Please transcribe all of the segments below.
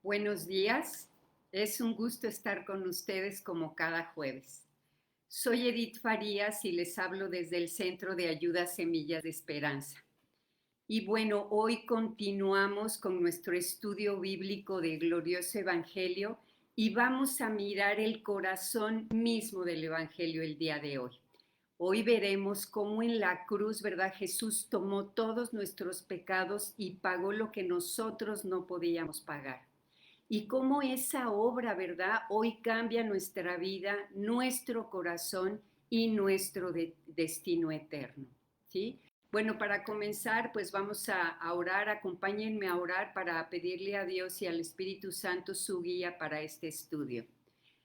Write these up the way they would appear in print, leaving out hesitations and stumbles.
Buenos días, es un gusto estar con ustedes como cada jueves. Soy Edith Farías y les hablo desde el Centro de Ayuda Semillas de Esperanza. Y bueno, hoy continuamos con nuestro estudio bíblico del glorioso Evangelio y vamos a mirar el corazón mismo del Evangelio el día de hoy. Hoy veremos cómo en la cruz, ¿verdad? Jesús tomó todos nuestros pecados y pagó lo que nosotros no podíamos pagar y cómo esa obra, ¿verdad? Hoy cambia nuestra vida, nuestro corazón y nuestro destino eterno, ¿sí? Bueno, para comenzar, pues vamos a orar, acompáñenme a orar para pedirle a Dios y al Espíritu Santo su guía para este estudio.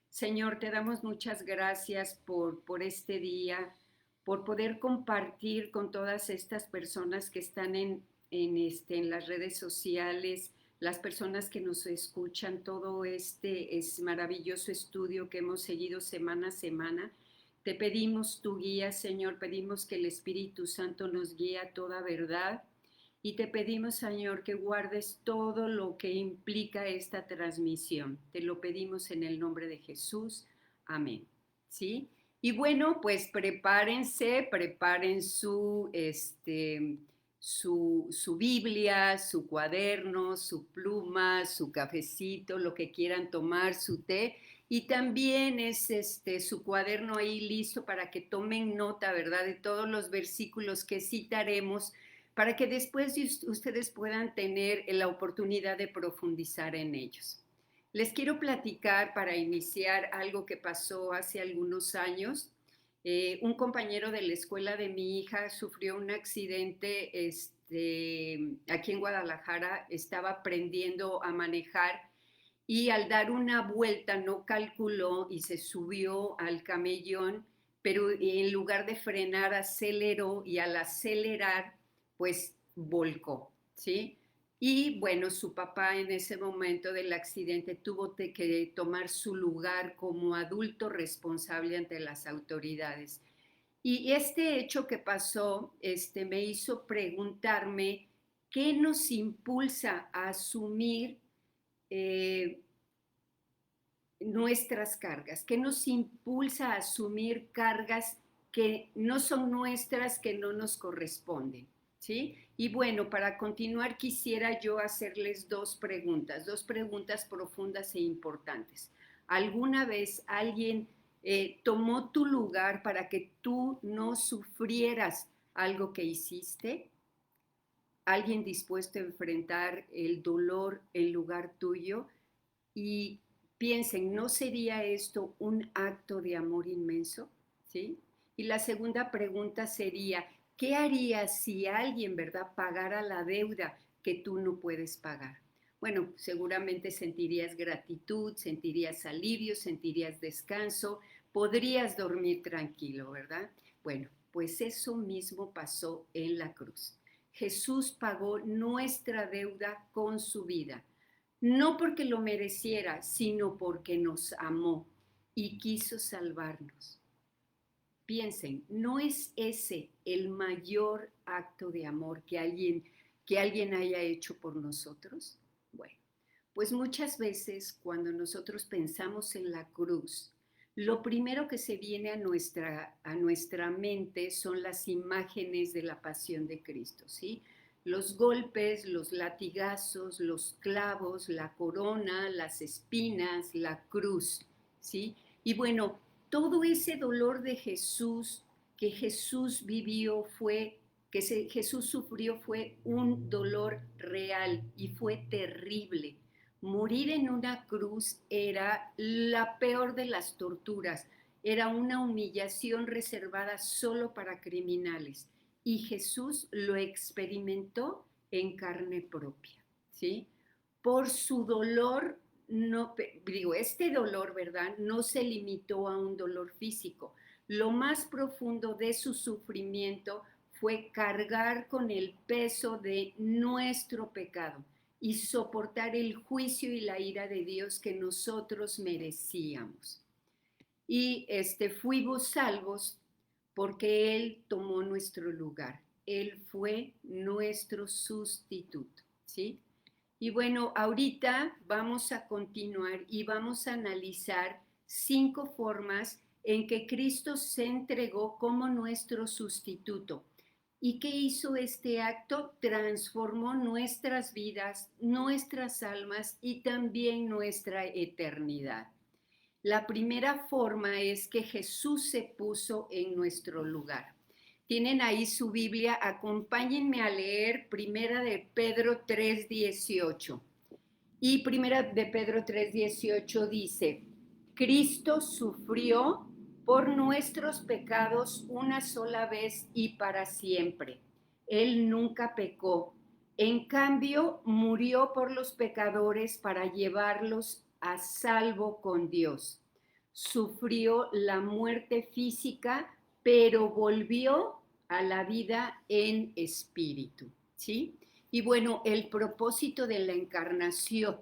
Señor, te damos muchas gracias por este día, por poder compartir con todas estas personas que están en las redes sociales, las personas que nos escuchan, todo este es maravilloso estudio que hemos seguido semana a semana. Te pedimos tu guía, Señor, pedimos que el Espíritu Santo nos guíe a toda verdad y te pedimos, Señor, que guardes todo lo que implica esta transmisión. Te lo pedimos en el nombre de Jesús. Amén. ¿Sí? Y bueno, pues prepárense, preparen su Biblia, su cuaderno, su pluma, su cafecito, lo que quieran tomar, su té. Y también es su cuaderno ahí listo para que tomen nota, ¿verdad? De todos los versículos que citaremos para que después ustedes puedan tener la oportunidad de profundizar en ellos. Les quiero platicar para iniciar algo que pasó hace algunos años. Un compañero de la escuela de mi hija sufrió un accidente aquí en Guadalajara, estaba aprendiendo a manejar y al dar una vuelta no calculó y se subió al camellón, pero en lugar de frenar aceleró y al acelerar pues volcó, ¿sí? Y bueno, su papá en ese momento del accidente tuvo que tomar su lugar como adulto responsable ante las autoridades. Y este hecho que pasó me hizo preguntarme qué nos impulsa a asumir eh, nuestras cargas, qué nos impulsa a asumir cargas que no son nuestras, que no nos corresponden, ¿sí? Y bueno, para continuar quisiera yo hacerles dos preguntas profundas e importantes. ¿Alguna vez alguien tomó tu lugar para que tú no sufrieras algo que hiciste? ¿Alguien dispuesto a enfrentar el dolor en lugar tuyo? Y piensen, ¿no sería esto un acto de amor inmenso? ¿Sí? Y la segunda pregunta sería, ¿qué harías si alguien, verdad, pagara la deuda que tú no puedes pagar? Bueno, seguramente sentirías gratitud, sentirías alivio, sentirías descanso, podrías dormir tranquilo, ¿verdad? Bueno, pues eso mismo pasó en la cruz. Jesús pagó nuestra deuda con su vida, no porque lo mereciera, sino porque nos amó y quiso salvarnos. Piensen, ¿no es ese el mayor acto de amor que alguien haya hecho por nosotros? Bueno, pues muchas veces cuando nosotros pensamos en la cruz, lo primero que se viene a nuestra mente son las imágenes de la pasión de Cristo, ¿sí? Los golpes, los latigazos, los clavos, la corona, las espinas, la cruz, ¿sí? Y bueno, todo ese dolor de Jesús que Jesús vivió Jesús sufrió fue un dolor real y fue terrible. Morir en una cruz era la peor de las torturas, era una humillación reservada solo para criminales y Jesús lo experimentó en carne propia, ¿sí? Por su dolor, no, digo, este dolor, ¿verdad? No se limitó a un dolor físico. Lo más profundo de su sufrimiento fue cargar con el peso de nuestro pecado y soportar el juicio y la ira de Dios que nosotros merecíamos. Y fuimos salvos porque Él tomó nuestro lugar. Él fue nuestro sustituto, ¿sí? Y bueno, ahorita vamos a continuar y vamos a analizar 5 formas en que Cristo se entregó como nuestro sustituto. ¿Y qué hizo este acto? Transformó nuestras vidas, nuestras almas y también nuestra eternidad. La primera forma es que Jesús se puso en nuestro lugar. Tienen ahí su Biblia, acompáñenme a leer Primera de Pedro 3:18. Y Primera de Pedro 3:18 dice, Cristo sufrió por nuestros pecados una sola vez y para siempre. Él nunca pecó. En cambio, murió por los pecadores para llevarlos a salvo con Dios. Sufrió la muerte física, pero volvió a la vida en espíritu, ¿sí? Y bueno, el propósito de la encarnación,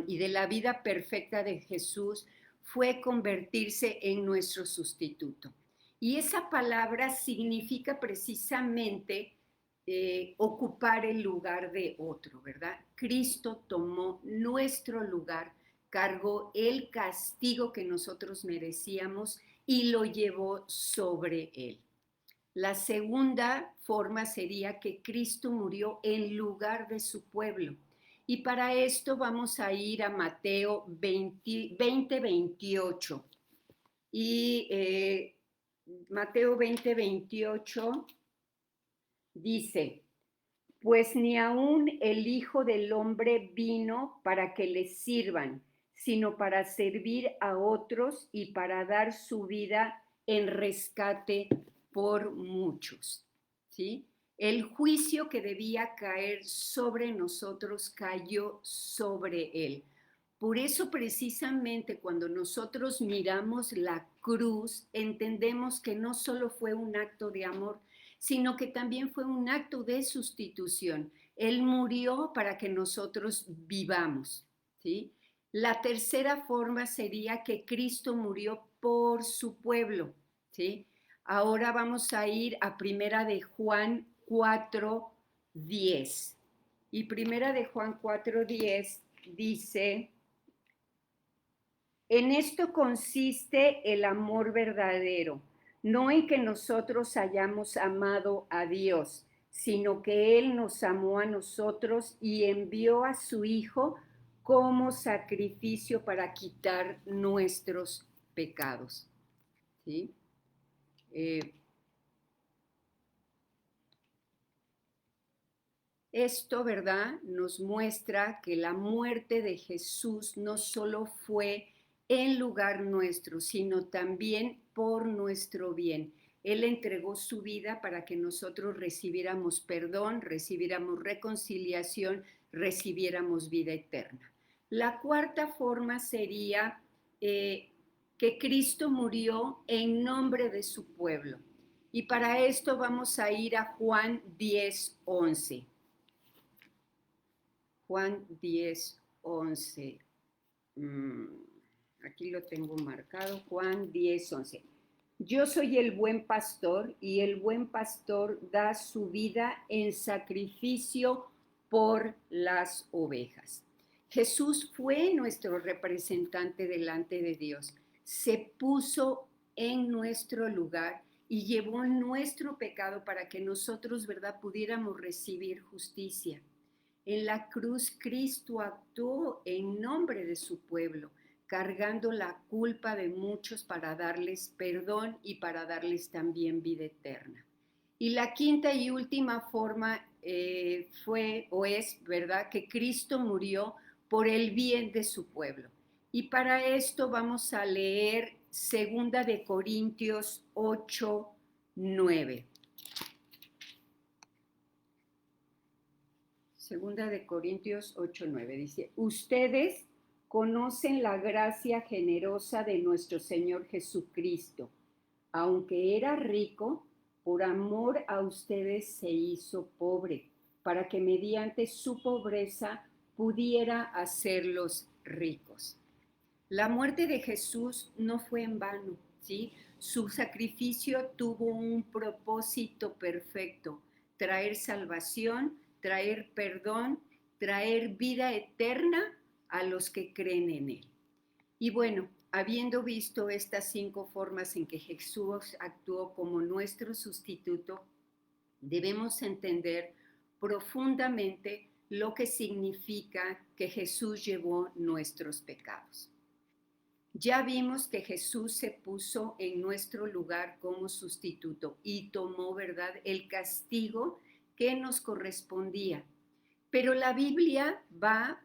y de la vida perfecta de Jesús fue convertirse en nuestro sustituto. Y esa palabra significa precisamente ocupar el lugar de otro, ¿verdad? Cristo tomó nuestro lugar, cargó el castigo que nosotros merecíamos y lo llevó sobre él. La segunda forma sería que Cristo murió en lugar de su pueblo. Y para esto vamos a ir a Mateo 20:28. Y Mateo 20:28 dice, pues ni aun el Hijo del Hombre vino para que le sirvan, sino para servir a otros y para dar su vida en rescate por muchos. ¿Sí? El juicio que debía caer sobre nosotros cayó sobre él. Por eso precisamente cuando nosotros miramos la cruz, entendemos que no solo fue un acto de amor, sino que también fue un acto de sustitución. Él murió para que nosotros vivamos, ¿sí? La tercera forma sería que Cristo murió por su pueblo, ¿sí? Ahora vamos a ir a Primera de Juan 4:10. Y Primera de Juan 4:10 dice, en esto consiste el amor verdadero, no en que nosotros hayamos amado a Dios, sino que Él nos amó a nosotros y envió a su Hijo como sacrificio para quitar nuestros pecados. ¿Sí? Esto, ¿verdad?, nos muestra que la muerte de Jesús no solo fue en lugar nuestro, sino también por nuestro bien. Él entregó su vida para que nosotros recibiéramos perdón, recibiéramos reconciliación, recibiéramos vida eterna. La cuarta forma sería que Cristo murió en nombre de su pueblo. Y para esto vamos a ir a Juan 10:11. Juan 10:11. Aquí lo tengo marcado. Juan 10:11. Yo soy el buen pastor y el buen pastor da su vida en sacrificio por las ovejas. Jesús fue nuestro representante delante de Dios. Se puso en nuestro lugar y llevó nuestro pecado para que nosotros, ¿verdad?, pudiéramos recibir justicia. En la cruz Cristo actuó en nombre de su pueblo, cargando la culpa de muchos para darles perdón y para darles también vida eterna. Y la quinta y última forma fue o es, ¿verdad?, que Cristo murió por el bien de su pueblo. Y para esto vamos a leer 2 Corintios 8:9. Segunda de Corintios 8:9 dice, ustedes conocen la gracia generosa de nuestro Señor Jesucristo. Aunque era rico, por amor a ustedes se hizo pobre, para que mediante su pobreza pudiera hacerlos ricos. La muerte de Jesús no fue en vano, ¿sí? Su sacrificio tuvo un propósito perfecto, traer salvación, traer perdón, traer vida eterna a los que creen en Él. Y bueno, habiendo visto estas 5 formas en que Jesús actuó como nuestro sustituto, debemos entender profundamente lo que significa que Jesús llevó nuestros pecados. Ya vimos que Jesús se puso en nuestro lugar como sustituto y tomó, ¿verdad?, el castigo que nos correspondía. Pero la Biblia va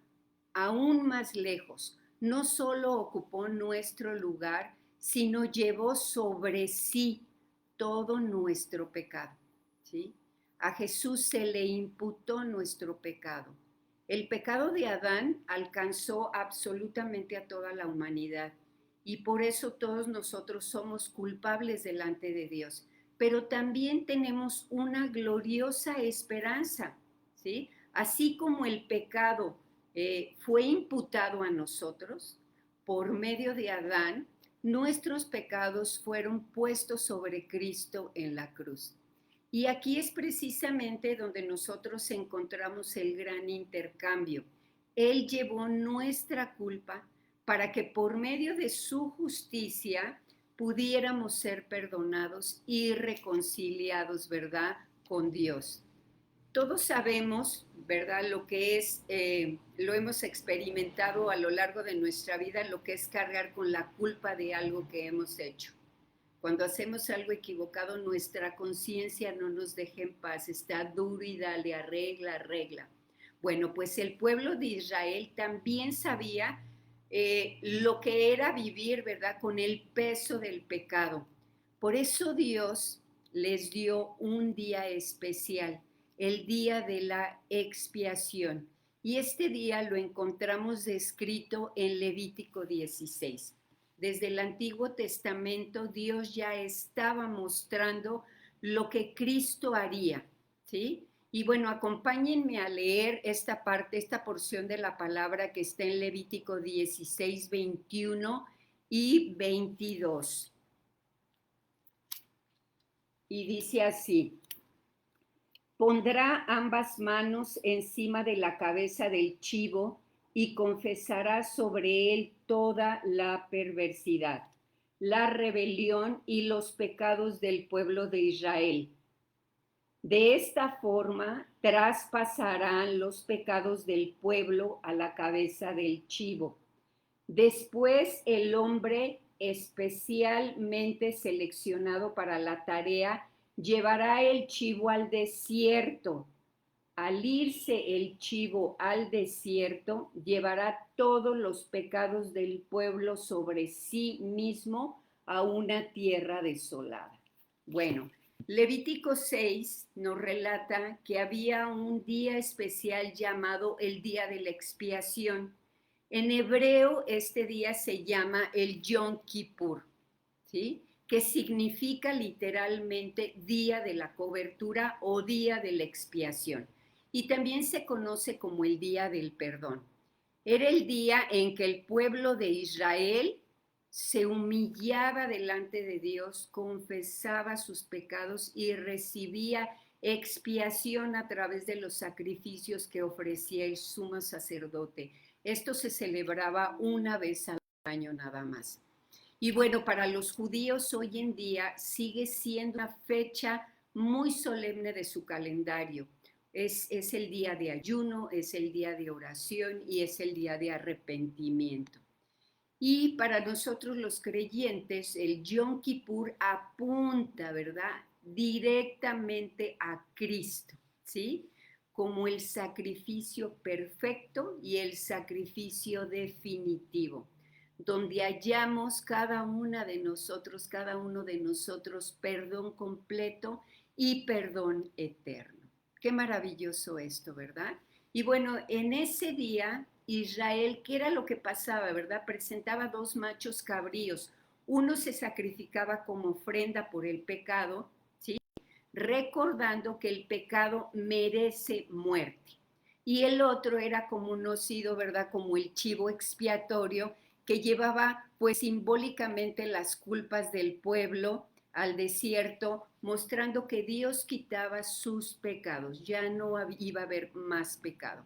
aún más lejos. No solo ocupó nuestro lugar, sino llevó sobre sí todo nuestro pecado, ¿sí? A Jesús se le imputó nuestro pecado. El pecado de Adán alcanzó absolutamente a toda la humanidad y por eso todos nosotros somos culpables delante de Dios. Pero también tenemos una gloriosa esperanza, ¿sí? Así como el pecado fue imputado a nosotros por medio de Adán, nuestros pecados fueron puestos sobre Cristo en la cruz. Y aquí es precisamente donde nosotros encontramos el gran intercambio. Él llevó nuestra culpa para que por medio de su justicia pudiéramos ser perdonados y reconciliados, ¿verdad?, con Dios. Todos sabemos, ¿verdad?, lo que es, lo hemos experimentado a lo largo de nuestra vida, lo que es cargar con la culpa de algo que hemos hecho. Cuando hacemos algo equivocado, nuestra conciencia no nos deja en paz, está duro y dale, arregla, arregla. Bueno, pues el pueblo de Israel también sabía lo que era vivir, ¿verdad?, con el peso del pecado. Por eso Dios les dio un día especial, el día de la expiación. Y este día lo encontramos descrito en Levítico 16. Desde el Antiguo Testamento Dios ya estaba mostrando lo que Cristo haría, ¿sí? Y bueno, acompáñenme a leer esta parte, esta porción de la palabra que está en Levítico 16, 21 y 22. Y dice así: pondrá ambas manos encima de la cabeza del chivo y confesará sobre él toda la perversidad, la rebelión y los pecados del pueblo de Israel. De esta forma traspasarán los pecados del pueblo a la cabeza del chivo. Después el hombre especialmente seleccionado para la tarea llevará el chivo al desierto. Al irse el chivo al desierto, llevará todos los pecados del pueblo sobre sí mismo a una tierra desolada. Bueno, Levítico 6 nos relata que había un día especial llamado el día de la expiación. En hebreo este día se llama el Yom Kippur, ¿sí?, que significa literalmente día de la cobertura o día de la expiación. Y también se conoce como el día del perdón. Era el día en que el pueblo de Israel se humillaba delante de Dios, confesaba sus pecados y recibía expiación a través de los sacrificios que ofrecía el sumo sacerdote. Esto se celebraba una vez al año nada más. Y bueno, para los judíos hoy en día sigue siendo una fecha muy solemne de su calendario. Es el día de ayuno, es el día de oración y es el día de arrepentimiento. Y para nosotros los creyentes, el Yom Kippur apunta, ¿verdad?, directamente a Cristo, ¿sí?, como el sacrificio perfecto y el sacrificio definitivo, donde hallamos cada uno de nosotros perdón completo y perdón eterno. Qué maravilloso esto, ¿verdad? Y bueno, en ese día Israel, ¿qué era lo que pasaba, verdad? Presentaba 2 machos cabríos. Uno se sacrificaba como ofrenda por el pecado, ¿sí?, recordando que el pecado merece muerte. Y el otro era conocido, ¿verdad?, como el chivo expiatorio, que llevaba pues simbólicamente las culpas del pueblo al desierto, mostrando que Dios quitaba sus pecados, ya no iba a haber más pecado.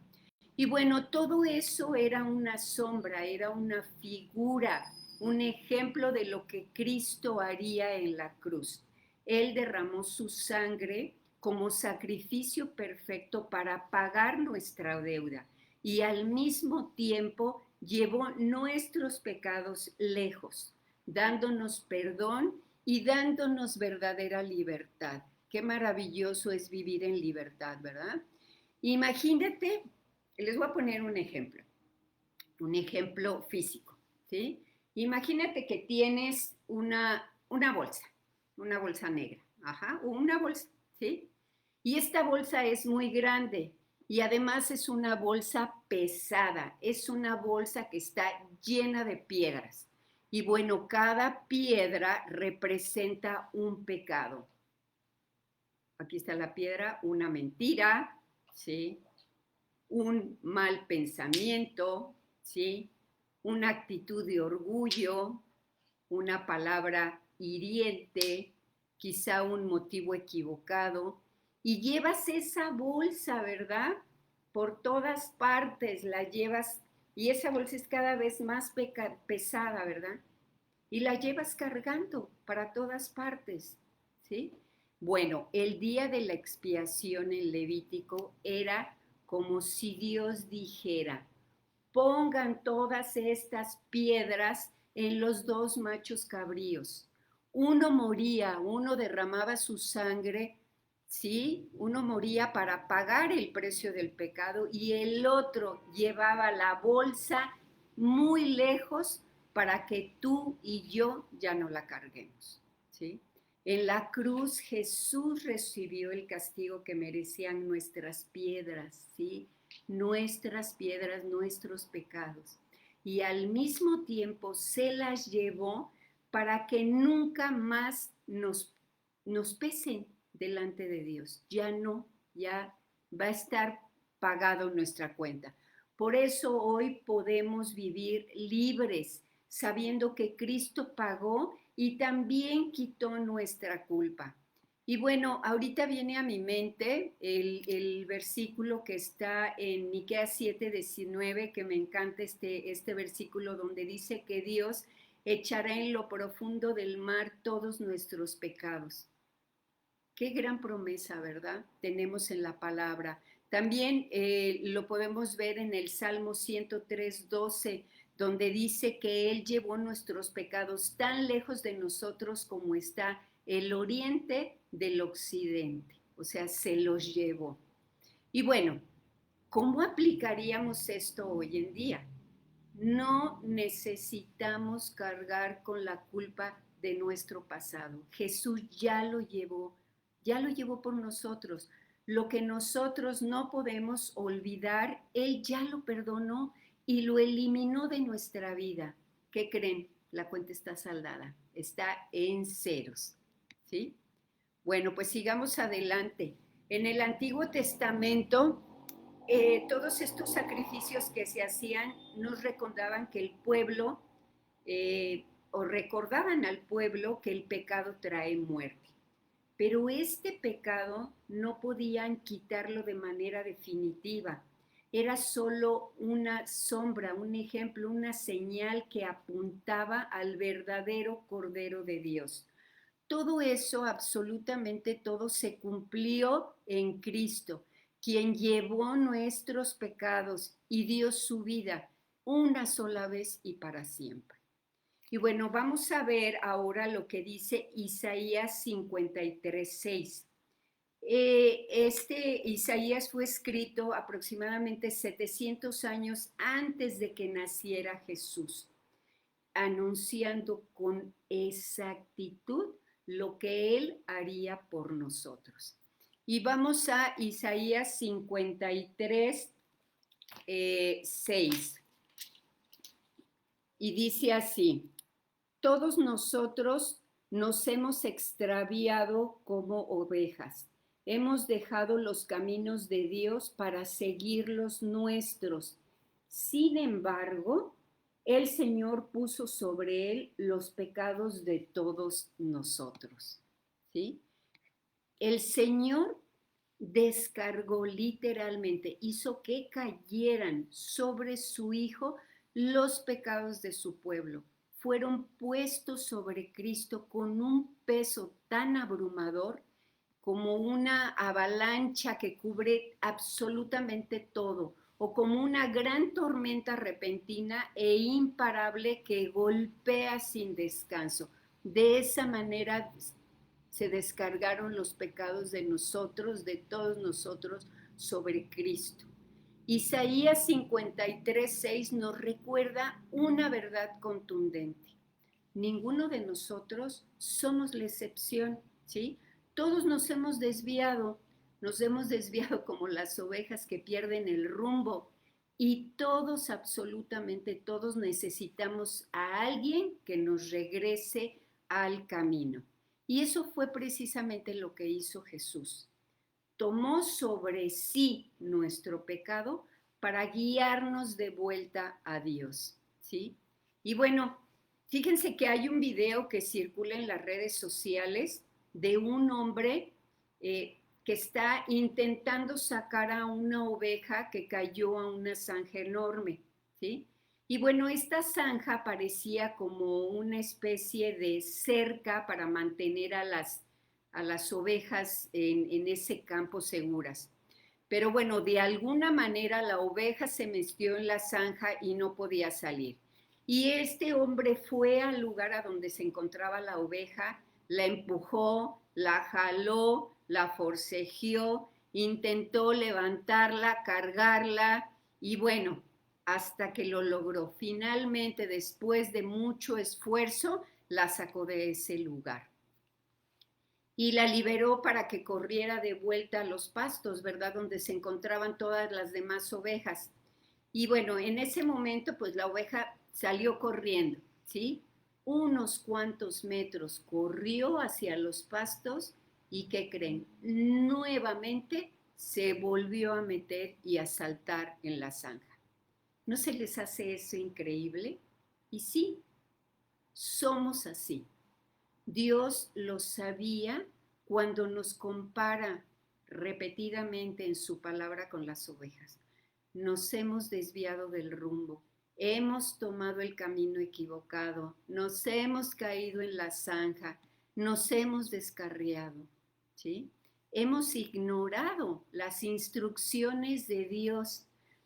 Y bueno, todo eso era una sombra, era una figura, un ejemplo de lo que Cristo haría en la cruz. Él derramó su sangre como sacrificio perfecto para pagar nuestra deuda y al mismo tiempo llevó nuestros pecados lejos, dándonos perdón y dándonos verdadera libertad. Qué maravilloso es vivir en libertad, ¿verdad? Imagínate, les voy a poner un ejemplo físico, ¿sí? Imagínate que tienes una bolsa negra, ajá, o una bolsa, ¿sí? Y esta bolsa es muy grande y además es una bolsa pesada, es una bolsa que está llena de piedras. Y bueno, cada piedra representa un pecado. Aquí está la piedra, una mentira, ¿sí? Un mal pensamiento, ¿sí? Una actitud de orgullo, una palabra hiriente, quizá un motivo equivocado, y llevas esa bolsa, ¿verdad? Por todas partes la llevas, y esa bolsa es cada vez más pesada, ¿verdad? Y la llevas cargando para todas partes, ¿sí? Bueno, el día de la expiación en Levítico era como si Dios dijera, pongan todas estas piedras en los dos machos cabríos. Uno moría, uno derramaba su sangre, ¿sí? Uno moría para pagar el precio del pecado y el otro llevaba la bolsa muy lejos para que tú y yo ya no la carguemos, ¿sí? En la cruz Jesús recibió el castigo que merecían nuestras piedras, ¿sí? Nuestras piedras, nuestros pecados. Y al mismo tiempo se las llevó para que nunca más nos pesen delante de Dios. Ya no, ya va a estar pagado nuestra cuenta. Por eso hoy podemos vivir libres, sabiendo que Cristo pagó y también quitó nuestra culpa. Y bueno, ahorita viene a mi mente el versículo que está en Miqueas 7:19, que me encanta este versículo donde dice que Dios echará en lo profundo del mar todos nuestros pecados. Qué gran promesa, ¿verdad? Tenemos en la palabra. También lo podemos ver en el Salmo 103:12, donde dice que Él llevó nuestros pecados tan lejos de nosotros como está el oriente del occidente. O sea, se los llevó. Y bueno, ¿cómo aplicaríamos esto hoy en día? No necesitamos cargar con la culpa de nuestro pasado. Jesús ya lo llevó por nosotros. Lo que nosotros no podemos olvidar, Él ya lo perdonó y lo eliminó de nuestra vida. ¿Qué creen? La cuenta está saldada, está en ceros. ¿Sí? Bueno, pues sigamos adelante. En el Antiguo Testamento todos estos sacrificios que se hacían nos recordaban que el pueblo, o recordaban al pueblo que el pecado trae muerte. Pero este pecado no podían quitarlo de manera definitiva. Era solo una sombra, un ejemplo, una señal que apuntaba al verdadero Cordero de Dios. Todo eso, absolutamente todo, se cumplió en Cristo, quien llevó nuestros pecados y dio su vida una sola vez y para siempre. Y bueno, vamos a ver ahora lo que dice Isaías 53:6. Este Isaías fue escrito aproximadamente 700 años antes de que naciera Jesús, anunciando con exactitud lo que Él haría por nosotros. Y vamos a Isaías 53, 6. Y dice así, todos nosotros nos hemos extraviado como ovejas. Hemos dejado los caminos de Dios para seguir los nuestros. Sin embargo, el Señor puso sobre él los pecados de todos nosotros. ¿Sí? El Señor descargó literalmente, hizo que cayeran sobre su Hijo los pecados de su pueblo. Fueron puestos sobre Cristo con un peso tan abrumador como una avalancha que cubre absolutamente todo, o como una gran tormenta repentina e imparable que golpea sin descanso. De esa manera se descargaron los pecados de nosotros, de todos nosotros, sobre Cristo. Isaías 53:6 nos recuerda una verdad contundente. Ninguno de nosotros somos la excepción, ¿sí? Todos nos hemos desviado como las ovejas que pierden el rumbo y todos, absolutamente todos, necesitamos a alguien que nos regrese al camino. Y eso fue precisamente lo que hizo Jesús. Tomó sobre sí nuestro pecado para guiarnos de vuelta a Dios, ¿sí? Y bueno, fíjense que hay un video que circula en las redes sociales de un hombre que está intentando sacar a una oveja que cayó a una zanja enorme, ¿sí? Y bueno, esta zanja parecía como una especie de cerca para mantener a las ovejas en ese campo seguras. Pero bueno, de alguna manera la oveja se metió en la zanja y no podía salir. Y este hombre fue al lugar a donde se encontraba la oveja, la empujó, la jaló, la forcejeó, intentó levantarla, cargarla y bueno, hasta que lo logró. Finalmente, después de mucho esfuerzo, la sacó de ese lugar y la liberó para que corriera de vuelta a los pastos, ¿verdad? Donde se encontraban todas las demás ovejas. Y bueno, en ese momento, pues la oveja salió corriendo, ¿sí? Unos cuantos metros corrió hacia los pastos y ¿qué creen? Nuevamente se volvió a meter y a saltar en la zanja. ¿No se les hace eso increíble? Y sí, somos así. Dios lo sabía cuando nos compara repetidamente en su palabra con las ovejas. Nos hemos desviado del rumbo, hemos tomado el camino equivocado, nos hemos caído en la zanja, nos hemos descarriado, ¿sí? Hemos ignorado las instrucciones de Dios.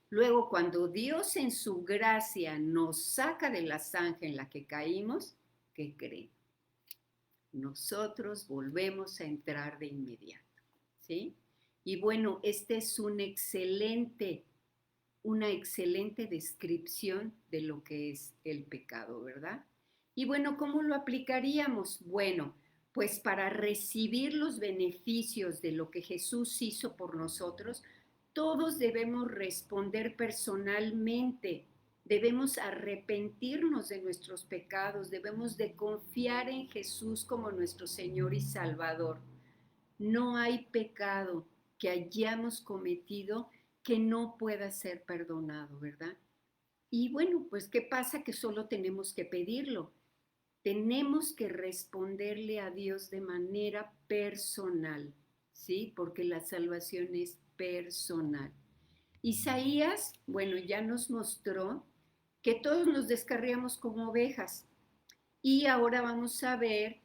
Luego, cuando Dios en su gracia nos saca de la zanja en la que caímos, ¿qué creen? Nosotros volvemos a entrar de inmediato, ¿sí? Y bueno, este es una excelente descripción de lo que es el pecado, ¿verdad? Y bueno, ¿cómo lo aplicaríamos? Bueno, pues para recibir los beneficios de lo que Jesús hizo por nosotros, todos debemos responder personalmente. Debemos arrepentirnos de nuestros pecados, debemos de confiar en Jesús como nuestro Señor y Salvador. No hay pecado que hayamos cometido que no pueda ser perdonado, ¿verdad? Y bueno, pues ¿qué pasa? Que solo tenemos que pedirlo. Tenemos que responderle a Dios de manera personal, ¿sí? Porque la salvación es personal. Isaías, bueno, ya nos mostró que todos nos descarriamos como ovejas. Y ahora vamos a ver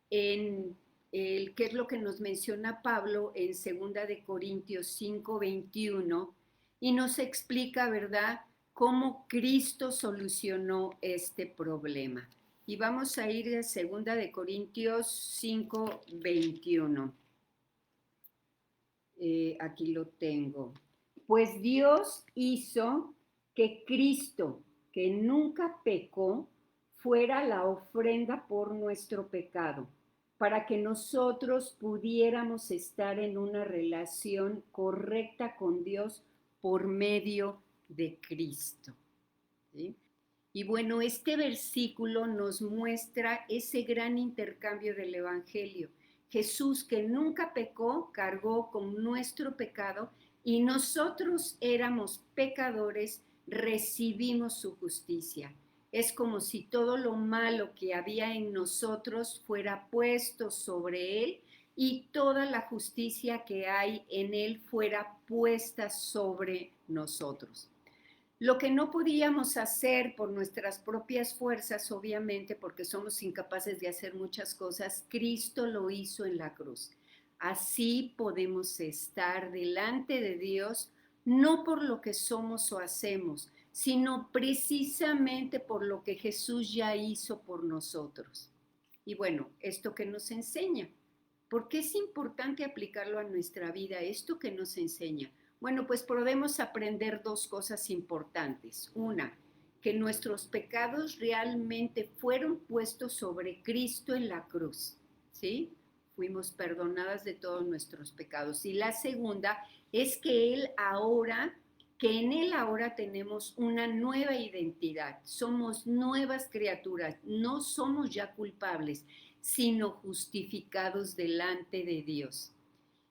en qué es lo que nos menciona Pablo en segunda de Corintios 5:21 y nos explica, ¿verdad?, cómo Cristo solucionó este problema. Y vamos a ir a segunda de Corintios 5:21. Aquí lo tengo. Pues Dios hizo que Cristo, que nunca pecó, fuera la ofrenda por nuestro pecado, para que nosotros pudiéramos estar en una relación correcta con Dios por medio de Cristo, ¿sí? Y bueno, este versículo nos muestra ese gran intercambio del Evangelio. Jesús, que nunca pecó, cargó con nuestro pecado y nosotros éramos pecadores, recibimos su justicia. Es como si todo lo malo que había en nosotros fuera puesto sobre él y toda la justicia que hay en él fuera puesta sobre nosotros. Lo que no podíamos hacer por nuestras propias fuerzas, obviamente, porque somos incapaces de hacer muchas cosas, Cristo lo hizo en la cruz. Así podemos estar delante de Dios, no por lo que somos o hacemos, sino precisamente por lo que Jesús ya hizo por nosotros. Y bueno, esto que nos enseña. ¿Por qué es importante aplicarlo a nuestra vida? Esto que nos enseña. Bueno, pues podemos aprender dos cosas importantes. Una, que nuestros pecados realmente fueron puestos sobre Cristo en la cruz, ¿sí? Fuimos perdonadas de todos nuestros pecados. Y la segunda es que en Él ahora tenemos una nueva identidad. Somos nuevas criaturas, no somos ya culpables, sino justificados delante de Dios.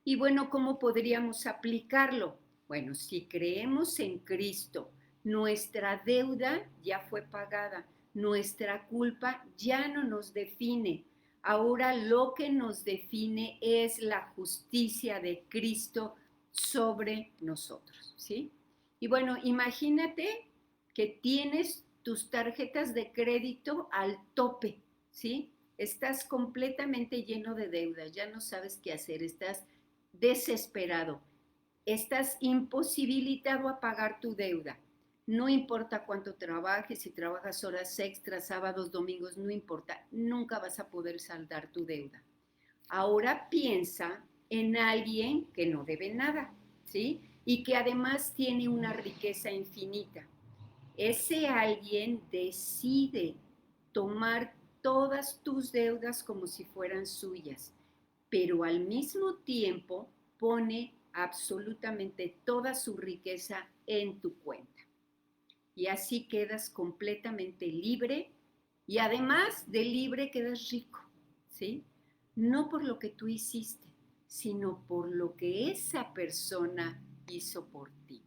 Y bueno, ¿cómo podríamos aplicarlo? Bueno, si creemos en Cristo, nuestra deuda ya fue pagada, nuestra culpa ya no nos define. Ahora lo que nos define es la justicia de Cristo sobre nosotros, ¿sí? Y bueno, imagínate que tienes tus tarjetas de crédito al tope, ¿sí? Estás completamente lleno de deudas, ya no sabes qué hacer, estás desesperado, estás imposibilitado a pagar tu deuda. No importa cuánto trabajes, si trabajas horas extras, sábados, domingos, no importa, nunca vas a poder saldar tu deuda. Ahora piensa en alguien que no debe nada, ¿sí? Y que además tiene una riqueza infinita. Ese alguien decide tomar todas tus deudas como si fueran suyas, pero al mismo tiempo pone absolutamente toda su riqueza en tu cuenta. Y así quedas completamente libre y además de libre quedas rico, ¿sí? No por lo que tú hiciste, sino por lo que esa persona hizo por ti.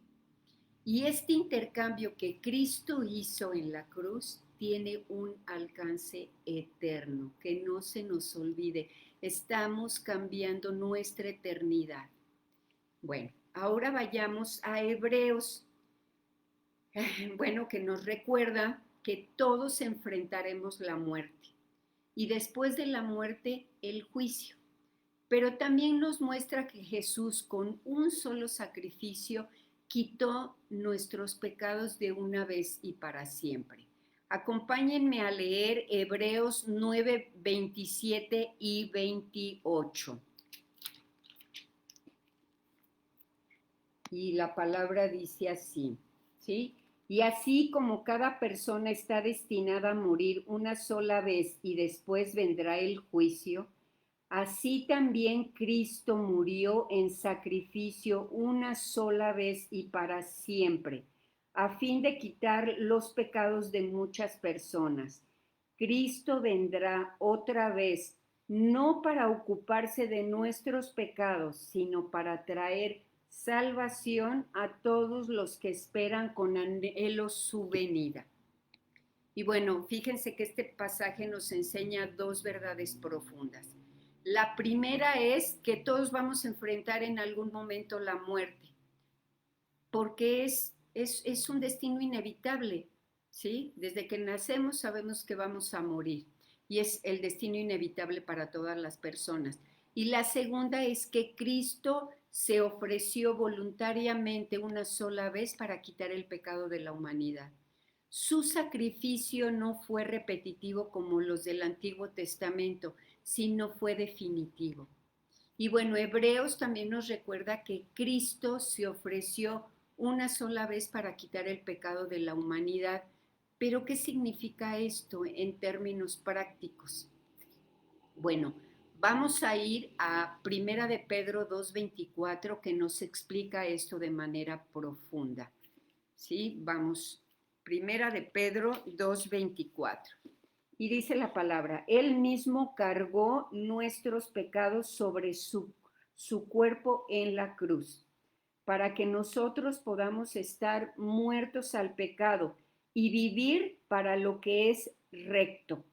Y este intercambio que Cristo hizo en la cruz tiene un alcance eterno, que no se nos olvide. Estamos cambiando nuestra eternidad. Bueno, ahora vayamos a Hebreos, bueno, que nos recuerda que todos enfrentaremos la muerte y después de la muerte el juicio. Pero también nos muestra que Jesús con un solo sacrificio quitó nuestros pecados de una vez y para siempre. Acompáñenme a leer Hebreos 9, 27 y 28. Y la palabra dice así, ¿sí? Y así como cada persona está destinada a morir una sola vez y después vendrá el juicio, así también Cristo murió en sacrificio una sola vez y para siempre, a fin de quitar los pecados de muchas personas. Cristo vendrá otra vez, no para ocuparse de nuestros pecados, sino para traer salvación a todos los que esperan con anhelo su venida. Y bueno, fíjense que este pasaje nos enseña dos verdades profundas. La primera es que todos vamos a enfrentar en algún momento la muerte, porque es un destino inevitable, ¿sí? Desde que nacemos sabemos que vamos a morir y es el destino inevitable para todas las personas. Y la segunda es que Cristo se ofreció voluntariamente una sola vez para quitar el pecado de la humanidad. Su sacrificio no fue repetitivo como los del Antiguo Testamento, sino fue definitivo. Y bueno, Hebreos también nos recuerda que Cristo se ofreció una sola vez para quitar el pecado de la humanidad. Pero ¿qué significa esto en términos prácticos? Bueno, vamos a ir a Primera de Pedro 2:24 que nos explica esto de manera profunda. ¿Sí? Vamos, Primera de Pedro 2:24. Y dice la palabra, Él mismo cargó nuestros pecados sobre su cuerpo en la cruz, para que nosotros podamos estar muertos al pecado y vivir para lo que es recto.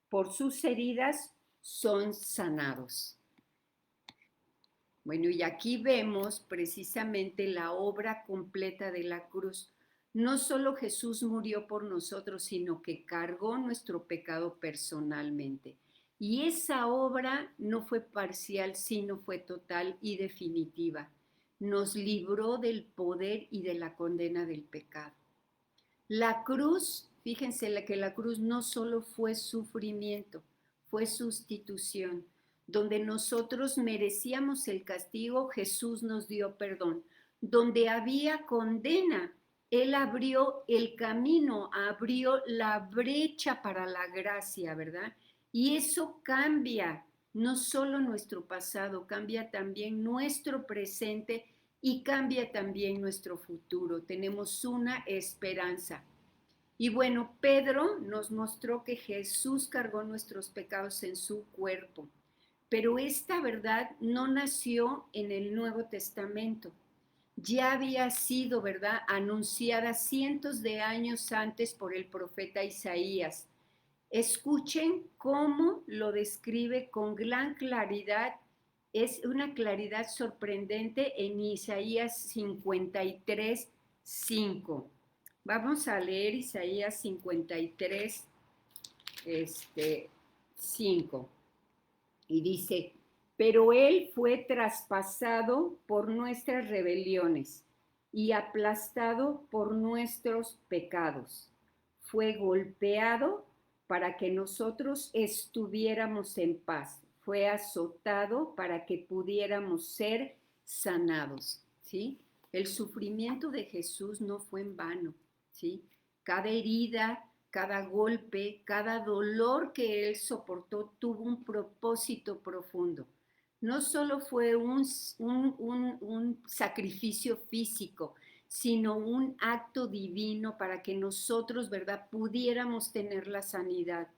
Por sus heridas son sanados. Bueno, y aquí vemos precisamente la obra completa de la cruz. No solo Jesús murió por nosotros, sino que cargó nuestro pecado personalmente. Y esa obra no fue parcial, sino fue total y definitiva. Nos libró del poder y de la condena del pecado. La cruz, fíjense que la cruz no solo fue sufrimiento, fue sustitución. Donde nosotros merecíamos el castigo, Jesús nos dio perdón. Donde había condena, Él abrió el camino, abrió la brecha para la gracia, ¿verdad? Y eso cambia no solo nuestro pasado, cambia también nuestro presente y cambia también nuestro futuro. Tenemos una esperanza. Y bueno, Pedro nos mostró que Jesús cargó nuestros pecados en su cuerpo, pero esta verdad no nació en el Nuevo Testamento. Ya había sido, ¿verdad?, anunciada cientos de años antes por el profeta Isaías. Escuchen cómo lo describe con gran claridad, es una claridad sorprendente en Isaías 53:5. Vamos a leer Isaías 53, 5. Y dice, pero él fue traspasado por nuestras rebeliones y aplastado por nuestros pecados. Fue golpeado para que nosotros estuviéramos en paz. Fue azotado para que pudiéramos ser sanados, ¿sí? El sufrimiento de Jesús no fue en vano, ¿sí? Cada herida, cada golpe, cada dolor que él soportó tuvo un propósito profundo. No solo fue un sacrificio físico, sino un acto divino para que nosotros, ¿verdad?, pudiéramos tener la sanidad,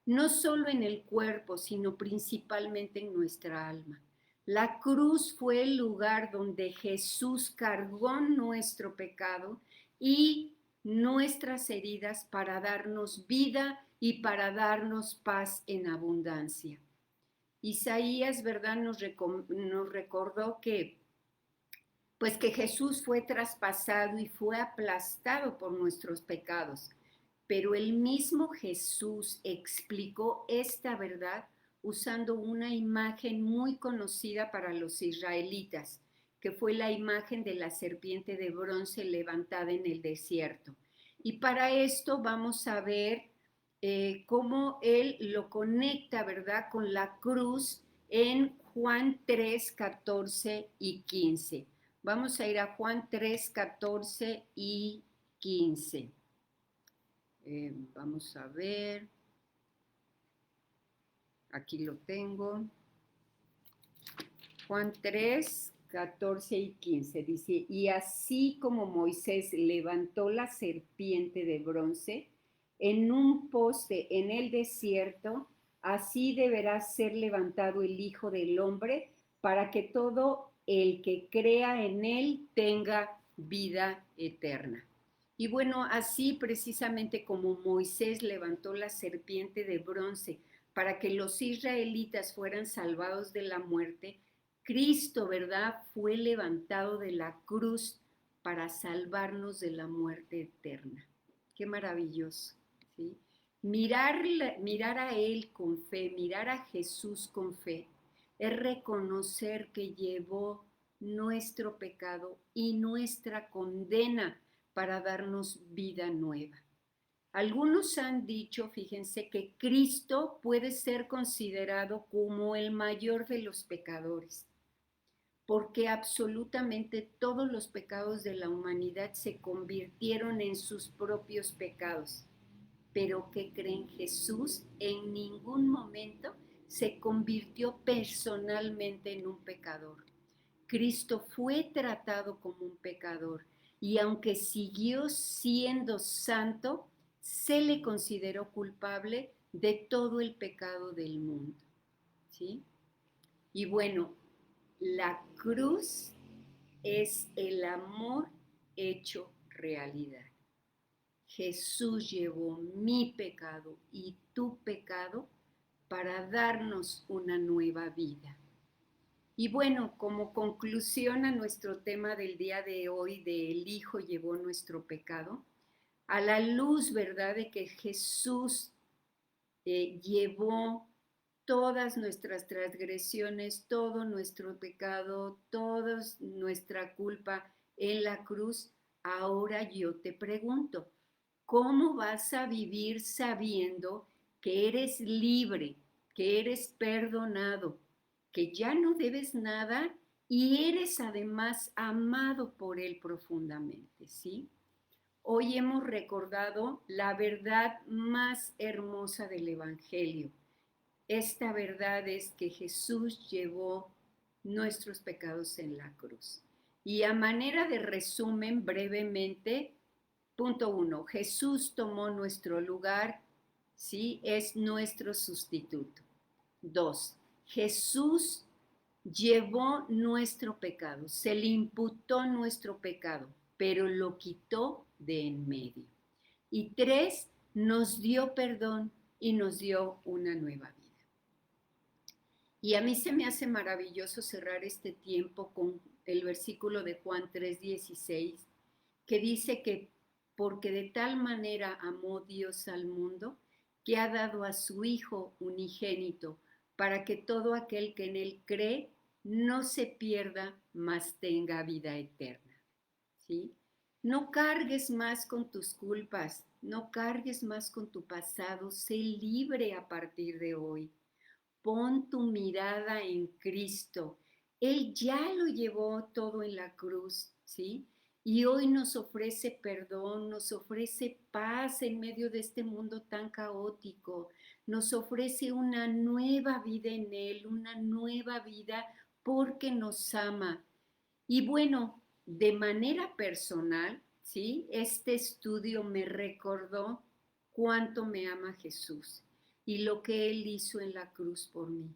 no solo en el cuerpo, sino principalmente en nuestra alma. La cruz fue el lugar donde Jesús cargó nuestro pecado y nuestras heridas para darnos vida y para darnos paz en abundancia. Isaías, ¿verdad?, nos recordó que pues que Jesús fue traspasado y fue aplastado por nuestros pecados. Pero el mismo Jesús explicó esta verdad usando una imagen muy conocida para los israelitas, que fue la imagen de la serpiente de bronce levantada en el desierto. Y para esto vamos a ver cómo él lo conecta, ¿verdad?, con la cruz en Juan 3, 14 y 15. Vamos a ir a Juan 3, 14 y 15. Vamos a ver. Aquí lo tengo. Juan 3, 14 y 15. Dice, y así como Moisés levantó la serpiente de bronce en un poste en el desierto, así deberá ser levantado el Hijo del Hombre para que todo el que crea en él tenga vida eterna. Y bueno, así precisamente como Moisés levantó la serpiente de bronce para que los israelitas fueran salvados de la muerte, Cristo, ¿verdad?, fue levantado de la cruz para salvarnos de la muerte eterna. Qué maravilloso, ¿sí? Mirar a Él con fe, mirar a Jesús con fe, es reconocer que llevó nuestro pecado y nuestra condena para darnos vida nueva. Algunos han dicho, fíjense, que Cristo puede ser considerado como el mayor de los pecadores, porque absolutamente todos los pecados de la humanidad se convirtieron en sus propios pecados. Pero ¿qué creen? Jesús en ningún momento se convirtió personalmente en un pecador. Cristo fue tratado como un pecador y aunque siguió siendo santo, se le consideró culpable de todo el pecado del mundo, ¿sí? Y bueno, la cruz es el amor hecho realidad. Jesús llevó mi pecado y tu pecado para darnos una nueva vida. Y bueno, como conclusión a nuestro tema del día de hoy, de el Hijo llevó nuestro pecado, a la luz, ¿verdad?, de que Jesús llevó todas nuestras transgresiones, todo nuestro pecado, toda nuestra culpa en la cruz, ahora yo te pregunto, ¿cómo vas a vivir sabiendo que eres libre, que eres perdonado, que ya no debes nada y eres además amado por Él profundamente, ¿sí? Hoy hemos recordado la verdad más hermosa del Evangelio. Esta verdad es que Jesús llevó nuestros pecados en la cruz. Y a manera de resumen, brevemente, punto uno, Jesús tomó nuestro lugar, ¿sí? Es nuestro sustituto. Dos, Jesús llevó nuestro pecado, se le imputó nuestro pecado, pero lo quitó de en medio. Y tres, nos dio perdón y nos dio una nueva vida. Y a mí se me hace maravilloso cerrar este tiempo con el versículo de Juan 3:16, que dice que porque de tal manera amó Dios al mundo, que ha dado a su Hijo unigénito, para que todo aquel que en él cree no se pierda, mas tenga vida eterna. ¿Sí? No cargues más con tus culpas, no cargues más con tu pasado, sé libre a partir de hoy. Pon tu mirada en Cristo. Él ya lo llevó todo en la cruz, ¿sí? Y hoy nos ofrece perdón, nos ofrece paz en medio de este mundo tan caótico, nos ofrece una nueva vida en Él, una nueva vida porque nos ama. Y bueno, de manera personal, ¿sí? Este estudio me recordó cuánto me ama Jesús y lo que Él hizo en la cruz por mí.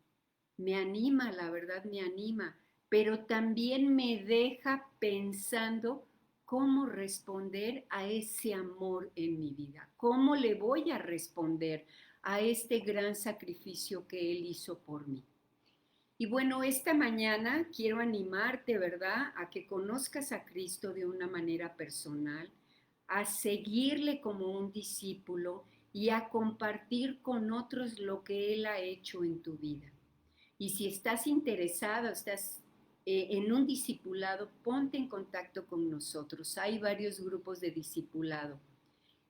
Me anima, la verdad me anima, pero también me deja pensando cómo responder a ese amor en mi vida, cómo le voy a responder a este gran sacrificio que Él hizo por mí. Y bueno, esta mañana quiero animarte, ¿verdad?, a que conozcas a Cristo de una manera personal, a seguirle como un discípulo y a compartir con otros lo que Él ha hecho en tu vida. Y si estás interesado, estás en un discipulado, ponte en contacto con nosotros. Hay varios grupos de discipulado.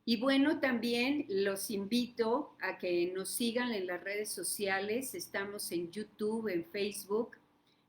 Y bueno, también los invito a que nos sigan en las redes sociales. Estamos en YouTube, en Facebook.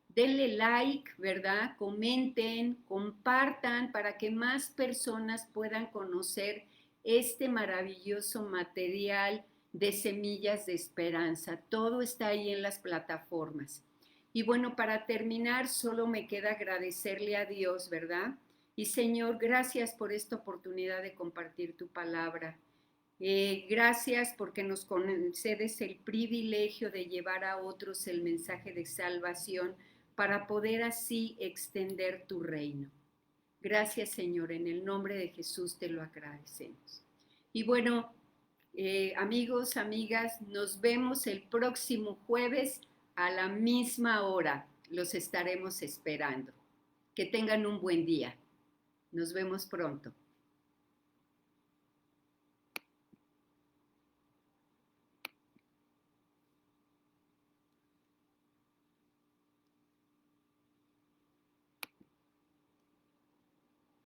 Denle like, ¿verdad? Comenten, compartan para que más personas puedan conocer este maravilloso material de semillas de esperanza. Todo está ahí en las plataformas. Y bueno, para terminar, solo me queda agradecerle a Dios, ¿verdad? Y Señor, gracias por esta oportunidad de compartir tu palabra. Gracias porque nos concedes el privilegio de llevar a otros el mensaje de salvación para poder así extender tu reino. Gracias, Señor, en el nombre de Jesús te lo agradecemos. Y bueno, amigos, amigas, nos vemos el próximo jueves a la misma hora. Los estaremos esperando. Que tengan un buen día. Nos vemos pronto.